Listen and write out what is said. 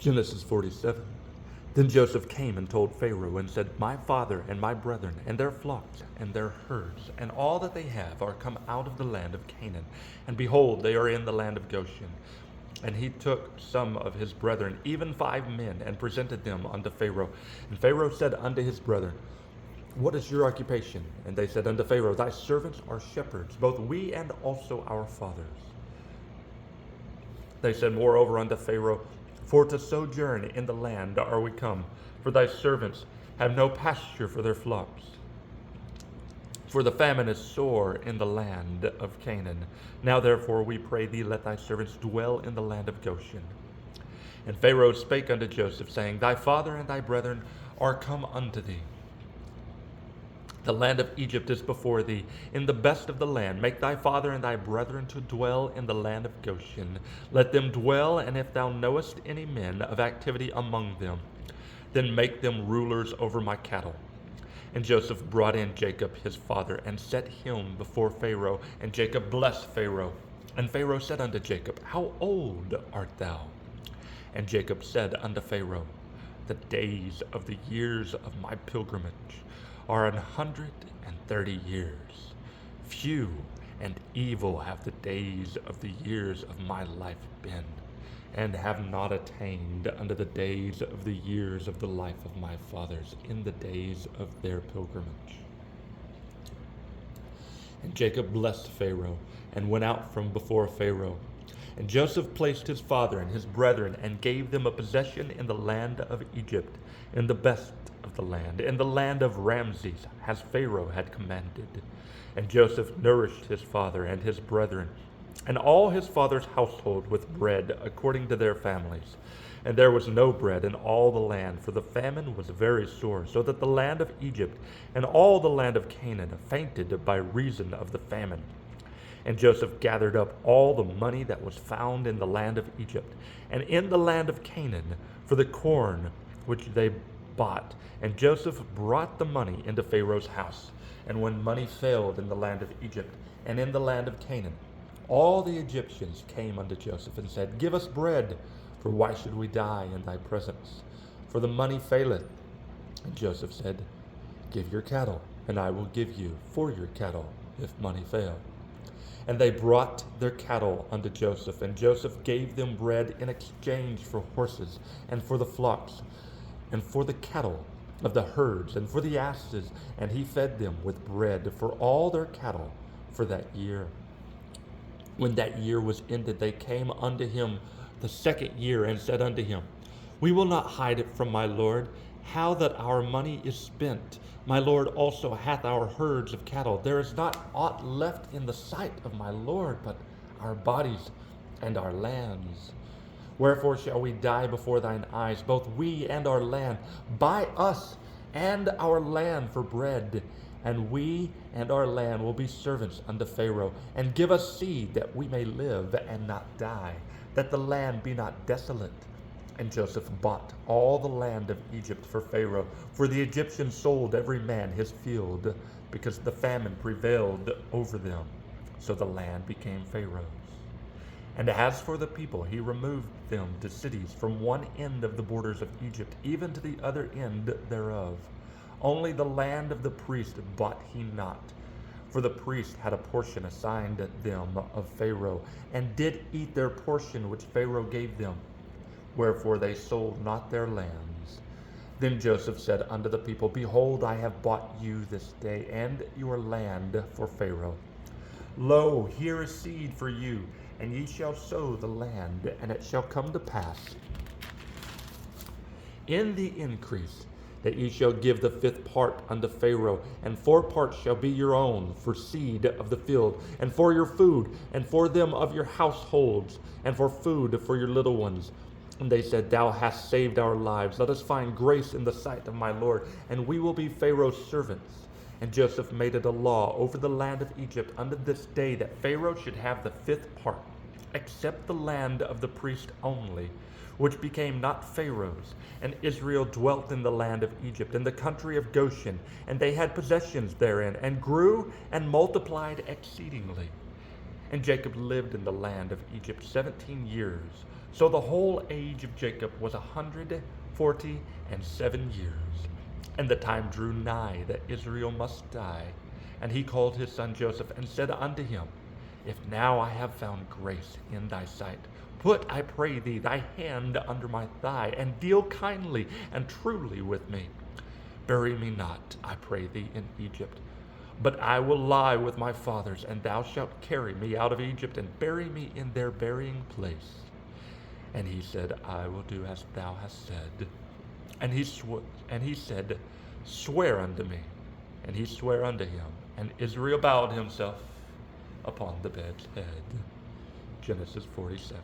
Genesis 47. Then Joseph came and told Pharaoh and said, My father and my brethren and their flocks and their herds and all that they have are come out of the land of Canaan. And behold, they are in the land of Goshen. And he took some of his brethren, even 5 men, and presented them unto Pharaoh. And Pharaoh said unto his brethren, What is your occupation? And they said unto Pharaoh, Thy servants are shepherds, both we and also our fathers. They said moreover unto Pharaoh, For to sojourn in the land are we come, for thy servants have no pasture for their flocks. For the famine is sore in the land of Canaan. Now therefore we pray thee, let thy servants dwell in the land of Goshen. And Pharaoh spake unto Joseph, saying, Thy father and thy brethren are come unto thee. The land of Egypt is before thee. In the best of the land, make thy father and thy brethren to dwell in the land of Goshen. Let them dwell, and if thou knowest any men of activity among them, then make them rulers over my cattle. And Joseph brought in Jacob his father, and set him before Pharaoh. And Jacob blessed Pharaoh. And Pharaoh said unto Jacob, How old art thou? And Jacob said unto Pharaoh, The days of the years of my pilgrimage are 130 years. Few and evil have the days of the years of my life been, and have not attained unto the days of the years of the life of my fathers in the days of their pilgrimage. And Jacob blessed Pharaoh, and went out from before Pharaoh. And Joseph placed his father and his brethren, and gave them a possession in the land of Egypt, in the best of the land, in the land of Ramses, as Pharaoh had commanded. And Joseph nourished his father and his brethren, and all his father's household with bread according to their families. And there was no bread in all the land, for the famine was very sore, so that the land of Egypt and all the land of Canaan fainted by reason of the famine. And Joseph gathered up all the money that was found in the land of Egypt and in the land of Canaan for the corn which they bought. And Joseph brought the money into Pharaoh's house. And when money failed in the land of Egypt and in the land of Canaan, all the Egyptians came unto Joseph and said, Give us bread, for why should we die in thy presence? For the money faileth. And Joseph said, Give your cattle, and I will give you for your cattle, if money fail. And they brought their cattle unto Joseph, and Joseph gave them bread in exchange for horses, and for the flocks, and for the cattle of the herds, and for the asses, and he fed them with bread for all their cattle for that year. When that year was ended, they came unto him the second year, and said unto him, We will not hide it from my lord, how that our money is spent. My lord also hath our herds of cattle. There is not aught left in the sight of my lord, but our bodies and our lands. Wherefore shall we die before thine eyes, both we and our land? Buy us and our land for bread, and we and our land will be servants unto Pharaoh, and give us seed that we may live and not die, that the land be not desolate. And Joseph bought all the land of Egypt for Pharaoh, for the Egyptians sold every man his field, because the famine prevailed over them. So the land became Pharaoh's. And as for the people, he removed them to cities from one end of the borders of Egypt, even to the other end thereof. Only the land of the priest bought he not, for the priest had a portion assigned them of Pharaoh, and did eat their portion which Pharaoh gave them. Wherefore they sold not their lands. Then Joseph said unto the people, Behold, I have bought you this day and your land for Pharaoh. Lo, here is seed for you, and ye shall sow the land, and it shall come to pass in the increase that ye shall give the 5th part unto Pharaoh, and 4 parts shall be your own for seed of the field, and for your food, and for them of your households, and for food for your little ones. And they said, Thou hast saved our lives. Let us find grace in the sight of my Lord, and we will be Pharaoh's servants. And Joseph made it a law over the land of Egypt unto this day, that Pharaoh should have the 5th part, except the land of the priest only, which became not Pharaoh's. And Israel dwelt in the land of Egypt, in the country of Goshen, and they had possessions therein, and grew and multiplied exceedingly. And Jacob lived in the land of Egypt 17 years. So the whole age of Jacob was 147 years. And the time drew nigh that Israel must die. And he called his son Joseph, and said unto him, If now I have found grace in thy sight, put, I pray thee, thy hand under my thigh, and deal kindly and truly with me. Bury me not, I pray thee, in Egypt, but I will lie with my fathers, and thou shalt carry me out of Egypt, and bury me in their burying place. And he said, I will do as thou hast said. And he said, Swear unto me. And he sware unto him. And Israel bowed himself upon the bed's head. Genesis 47.